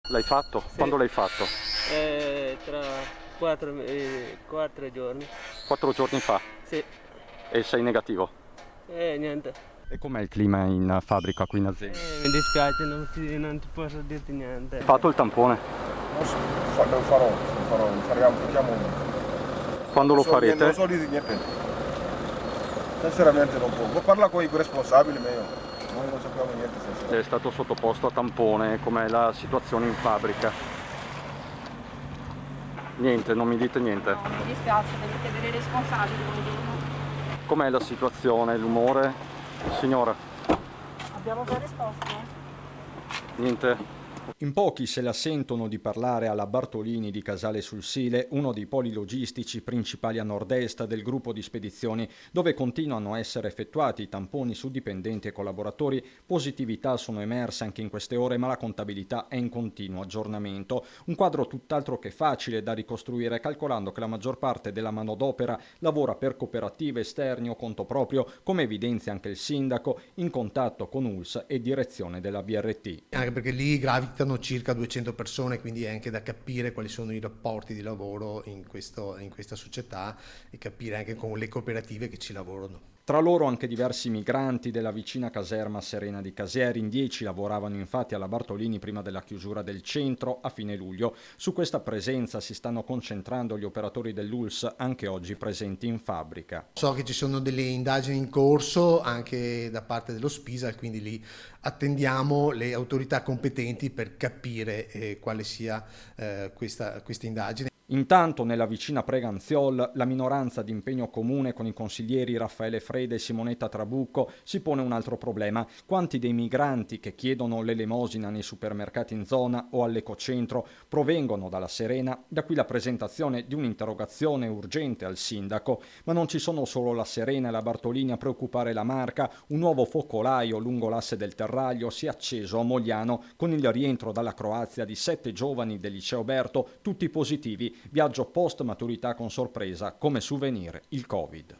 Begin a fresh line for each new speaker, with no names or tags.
L'hai fatto?
Sì.
Quando l'hai fatto?
Tra 4 giorni.
4 giorni fa.
Sì.
E sei negativo.
Niente.
E com'è il clima in fabbrica qui in azienda?
Mi dispiace, non ti posso dirti niente.
Hai fatto il tampone?
Non so, lo faremo uno.
Quando lo
Non
farete?
so dire niente. Sinceramente non può. Parla con i responsabili, ma io noi non sappiamo niente.
È stato sottoposto a tampone, com'è la situazione in fabbrica? Niente, non mi dite niente.
No, mi dispiace, devo chiedere ai responsabili buongiorno.
Com'è la situazione, l'umore? Signora,
Abbiamo già risposto?
niente? In pochi se la sentono di parlare alla Bartolini di Casale sul Sile, uno dei poli logistici principali a nord-est del gruppo di spedizioni, dove continuano a essere effettuati i tamponi su dipendenti e collaboratori. Positività sono emerse anche in queste ore, ma la contabilità è in continuo aggiornamento. Un quadro tutt'altro che facile da ricostruire, calcolando che la maggior parte della manodopera lavora per cooperative, esterni o conto proprio, come evidenzia anche il sindaco, in contatto con ULSS e direzione della BRT.
Anche perché lì gravitano circa 200 persone, quindi è anche da capire quali sono i rapporti di lavoro in questa società e capire anche con le cooperative che ci lavorano.
Tra loro anche diversi migranti della vicina caserma Serena di Casieri. In 10 lavoravano infatti alla Bartolini prima della chiusura del centro a fine luglio. Su questa presenza si stanno concentrando gli operatori dell'ULSS, anche oggi presenti in fabbrica.
So che ci sono delle indagini in corso anche da parte dello Spisal, quindi lì attendiamo le autorità competenti per capire quale sia questa indagine.
Intanto nella vicina Preganziol la minoranza di impegno comune con i consiglieri Raffaele Freda e Simonetta Trabucco si pone un altro problema. Quanti dei migranti che chiedono l'elemosina nei supermercati in zona o all'ecocentro provengono dalla Serena? Da qui la presentazione di un'interrogazione urgente al sindaco. Ma non ci sono solo la Serena e la Bartolini a preoccupare la Marca. Un nuovo focolaio lungo l'asse del Terraglio si è acceso a Mogliano con il rientro dalla Croazia di 7 giovani del liceo Berto, tutti positivi. Viaggio post maturità con sorpresa, come souvenir il Covid.